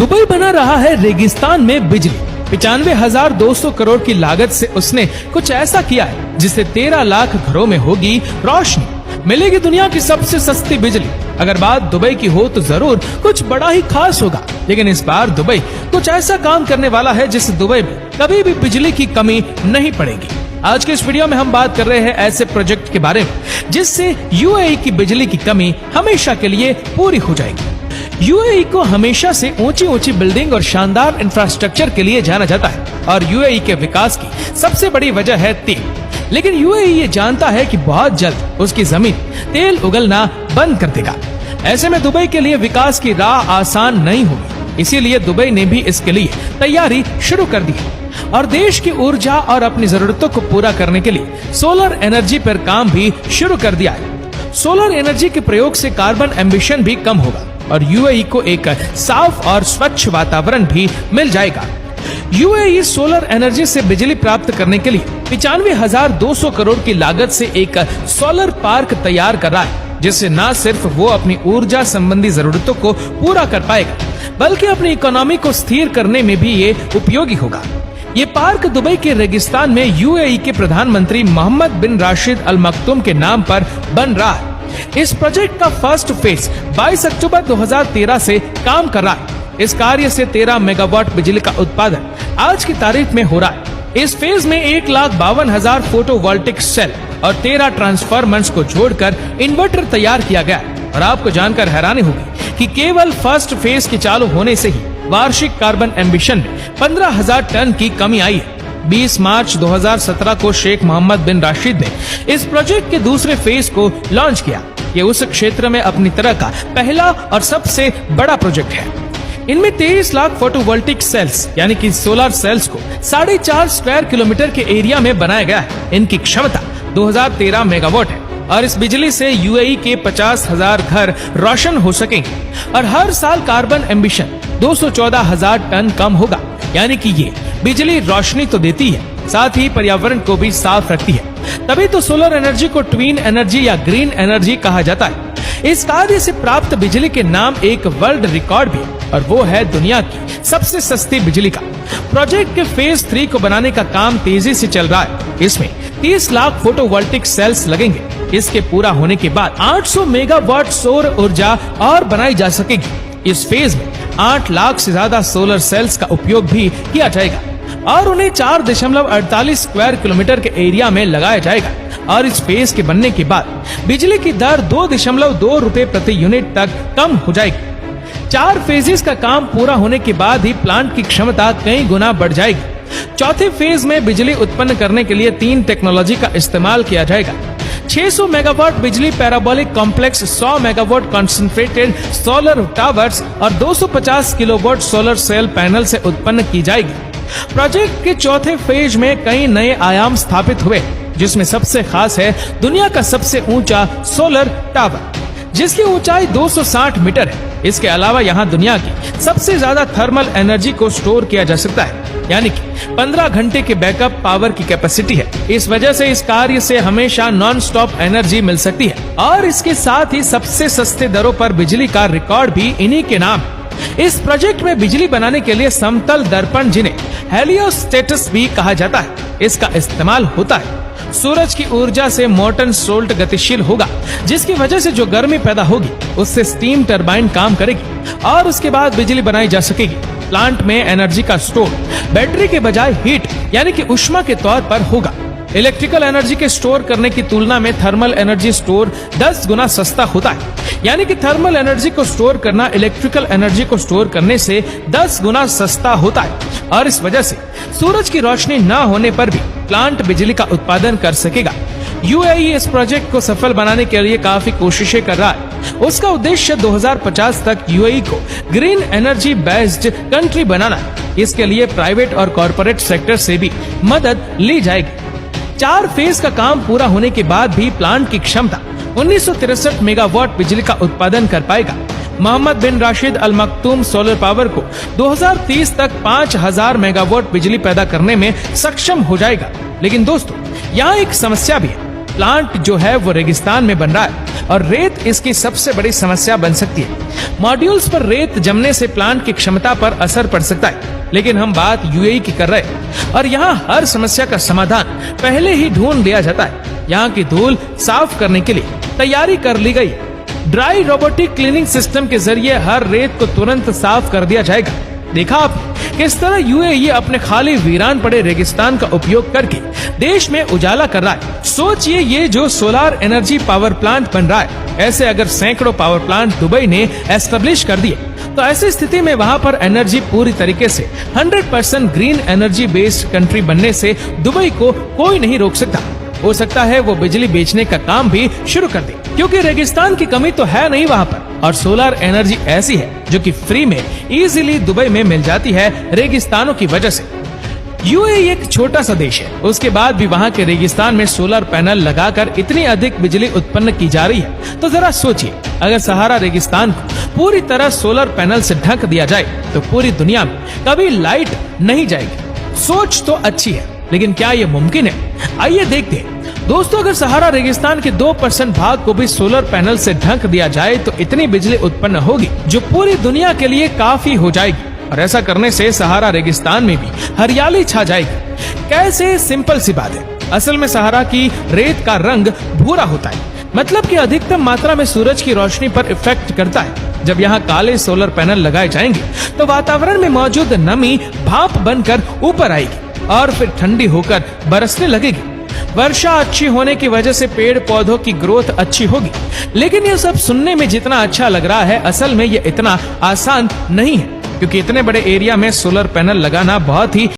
Dubai बना रहा है रेगिस्तान में बिजली। 95,200 करोड़ की लागत से उसने कुछ ऐसा किया है जिससे 13 लाख घरों में होगी रोशनी। मिलेगी दुनिया की सबसे सस्ती बिजली। अगर बात दुबई की हो तो जरूर कुछ बड़ा ही खास होगा, लेकिन इस बार दुबई कुछ ऐसा काम करने वाला है जिससे दुबई में कभी भी बिजली की कमी नहीं पड़ेगी। आज के इस वीडियो में हम बात कर रहे हैं ऐसे प्रोजेक्ट के बारे में जिससे यूएई की बिजली की कमी हमेशा के लिए पूरी हो जाएगी। यूएई को हमेशा से ऊंची ऊंची बिल्डिंग और शानदार इंफ्रास्ट्रक्चर के लिए जाना जाता है और यूएई के विकास की सबसे बड़ी वजह है तेल। लेकिन यूएई ये जानता है कि बहुत जल्द उसकी जमीन तेल उगलना बंद कर देगा। ऐसे में दुबई के लिए विकास की राह आसान नहीं होगी, इसीलिए दुबई ने भी इसके लिए तैयारी शुरू कर दी है और देश की ऊर्जा और अपनी जरूरतों को पूरा करने के लिए सोलर एनर्जी पर काम भी शुरू कर दिया है। सोलर एनर्जी के प्रयोग से कार्बन एम्बिशन भी कम होगा और यूएई को एक साफ और स्वच्छ वातावरण भी मिल जाएगा। यूएई सोलर एनर्जी से बिजली प्राप्त करने के लिए 95,200 करोड़ की लागत से एक सोलर पार्क तैयार कर रहा है, जिससे न सिर्फ वो अपनी ऊर्जा संबंधी जरूरतों को पूरा कर पाएगा, बल्कि अपनी इकोनॉमी को स्थिर करने में भी ये उपयोगी होगा। ये पार्क दुबई के रेगिस्तान में यूएई के प्रधानमंत्री मोहम्मद बिन राशिद अल मक्तूम के नाम पर बन रहा है। इस प्रोजेक्ट का फर्स्ट फेज 22 अक्टूबर 2013 से काम कर रहा है। इस कार्य से 13 मेगावाट बिजली का उत्पादन आज की तारीख में हो रहा है। इस फेज में 1,52,000 फोटोवोल्टिक सेल और 13 ट्रांसफार्मर्स को जोड़कर इन्वर्टर तैयार किया गया है। और आपको जानकर हैरानी होगी कि केवल फर्स्ट फेज के चालू होने से ही वार्षिक कार्बन एम्बिशन में 15,000 टन की कमी आई है। 20 मार्च 2017 को शेख मोहम्मद बिन राशिद ने इस प्रोजेक्ट के दूसरे फेज को लॉन्च किया। ये उस क्षेत्र में अपनी तरह का पहला और सबसे बड़ा प्रोजेक्ट है। इनमें 23 लाख फोटोवोल्टिक सेल्स यानी कि सोलर सेल्स को 4.5 स्क्वायर किलोमीटर के एरिया में बनाया गया है। इनकी क्षमता 2013 मेगावाट है और इस बिजली से यूएई के 50,000 घर रोशन हो सकेंगे और हर साल कार्बन एम्बिशन 214,000 टन कम होगा। यानी कि ये बिजली रोशनी तो देती है, साथ ही पर्यावरण को भी साफ रखती है। तभी तो सोलर एनर्जी को ट्विन एनर्जी या ग्रीन एनर्जी कहा जाता है। इस कार्य से प्राप्त बिजली के नाम एक वर्ल्ड रिकॉर्ड भी है और वो है दुनिया की सबसे सस्ती बिजली का। प्रोजेक्ट के फेज 3 को बनाने का काम तेजी से चल रहा है। इसमें 30 लाख फोटोवोल्टिक सेल्स लगेंगे। इसके पूरा होने के बाद 800 मेगावाट सौर ऊर्जा और बनाई जा सकेगी। इस फेज में 8 लाख से ज्यादा सोलर सेल्स का उपयोग भी किया जाएगा और उन्हें 4.48 स्क्वायर किलोमीटर के एरिया में लगाया जाएगा। और इस फेज के बनने के बाद बिजली की दर 2.2 रुपए प्रति यूनिट तक कम हो जाएगी। 4 फेजेस का काम पूरा होने के बाद ही प्लांट की क्षमता कई गुना बढ़ जाएगी। चौथे फेज में बिजली उत्पन्न करने के लिए 3 टेक्नोलॉजी का इस्तेमाल किया जाएगा। 600 मेगावाट बिजली parabolic complex, 100 megawatt concentrated solar towers और 250 किलोवाट सोलर सेल पैनल से उत्पन्न की जाएगी। प्रोजेक्ट के चौथे फेज में कई नए आयाम स्थापित हुए, जिसमें सबसे खास है दुनिया का सबसे ऊंचा सोलर टावर, जिसकी ऊंचाई 260 मीटर है। इसके अलावा यहाँ दुनिया की सबसे ज्यादा थर्मल एनर्जी को स्टोर किया जा सकता है, यानी कि 15 घंटे के बैकअप पावर की कैपेसिटी है। इस वजह से इस कार्य से हमेशा नॉन स्टॉप एनर्जी मिल सकती है और इसके साथ ही सबसे सस्ते दरों पर बिजली का रिकॉर्ड भी इन्हीं के नाम है। इस प्रोजेक्ट में बिजली बनाने के लिए समतल दर्पण, जिन्हें हेलियोस्टेटस भी कहा जाता है, इसका इस्तेमाल होता है। सूरज की ऊर्जा से मोटन सोल्ट गतिशील होगा, जिसकी वजह से जो गर्मी पैदा होगी उससे स्टीम टरबाइन काम करेगी और उसके बाद बिजली बनाई जा सकेगी। प्लांट में एनर्जी का स्टोर बैटरी के बजाय हीट यानी कि ऊष्मा के तौर पर होगा। इलेक्ट्रिकल एनर्जी के स्टोर करने की तुलना में थर्मल एनर्जी स्टोर 10 गुना सस्ता होता है। यानी कि थर्मल एनर्जी को स्टोर करना इलेक्ट्रिकल एनर्जी को स्टोर करने से 10 गुना सस्ता होता है और इस वजह से सूरज की रोशनी न होने पर भी प्लांट बिजली का उत्पादन कर सकेगा। यूएई इस प्रोजेक्ट को सफल बनाने के लिए काफी कोशिशें कर रहा है। उसका उद्देश्य 2050 तक यूएई को ग्रीन एनर्जी बेस्ड कंट्री बनाना है। इसके लिए प्राइवेट और कॉर्पोरेट सेक्टर से भी मदद ली जाएगी। 4 फेज का काम पूरा होने के बाद भी प्लांट की क्षमता 1963 मेगावाट बिजली का उत्पादन कर पाएगा। मोहम्मद बिन राशिद अल मक्तूम सोलर पावर को 2030 तक 5,000 मेगावाट बिजली पैदा करने में सक्षम हो जाएगा। लेकिन दोस्तों, यहाँ एक समस्या भी है। प्लांट जो है वो रेगिस्तान में बन रहा है और रेत इसकी सबसे बड़ी समस्या बन सकती है। मॉड्यूल्स पर रेत जमने से प्लांट की क्षमता पर असर पड़ सकता है, लेकिन हम बात यूएई की कर रहे हैं और यहाँ हर समस्या का समाधान पहले ही ढूंढ लिया जाता है। यहाँ की धूल साफ करने के लिए तैयारी कर ली गई। ड्राई रोबोटिक क्लीनिंग सिस्टम के जरिए हर रेत को तुरंत साफ कर दिया जाएगा। देखा आप किस तरह यूएई अपने खाली वीरान पड़े रेगिस्तान का उपयोग करके देश में उजाला कर रहा है। सोचिए, ये जो सोलर एनर्जी पावर प्लांट बन रहा है, ऐसे अगर सैकड़ों पावर प्लांट दुबई ने एस्टेब्लिश कर दिए तो ऐसी स्थिति में वहां पर एनर्जी पूरी तरीके से 100% ग्रीन एनर्जी बेस्ड कंट्री बनने से दुबई को कोई नहीं रोक सकता। हो सकता है वो बिजली बेचने का काम भी शुरू कर दे, क्योंकि रेगिस्तान की कमी तो है नहीं वहाँ पर, और सोलर एनर्जी ऐसी है जो कि फ्री में इजीली दुबई में मिल जाती है रेगिस्तानों की वजह से। यूएई एक छोटा सा देश है, उसके बाद भी वहाँ के रेगिस्तान में सोलर पैनल लगाकर इतनी अधिक बिजली उत्पन्न की जा रही है। तो जरा सोचिए, अगर सहारा रेगिस्तान को पूरी तरह सोलर पैनल से ढक दिया जाए तो पूरी दुनिया में कभी लाइट नहीं जाएगी। सोच तो अच्छी है, लेकिन क्या ये मुमकिन है? आइए देखते हैं। दोस्तों, अगर सहारा रेगिस्तान के 2% भाग को भी सोलर पैनल से ढक दिया जाए तो इतनी बिजली उत्पन्न होगी जो पूरी दुनिया के लिए काफी हो जाएगी, और ऐसा करने से सहारा रेगिस्तान में भी हरियाली छा जाएगी। कैसे? सिंपल सी बात है। असल में सहारा की रेत का रंग भूरा होता है, मतलब कि अधिकतम मात्रा में सूरज की रोशनी पर इफेक्ट करता है। जब यहाँ काले सोलर पैनल लगाए जाएंगे तो वातावरण में मौजूद नमी भाप बनकर ऊपर आएगी और फिर ठंडी होकर बरसने लगेगी। वर्षा अच्छी होने की वजह से पेड़ पौधों की ग्रोथ अच्छी होगी। लेकिन ये सब सुनने में जितना अच्छा लग रहा है, असल में ये इतना आसान नहीं है, क्योंकि इतने बड़े एरिया में सोलर पैनल लगाना बहुत ही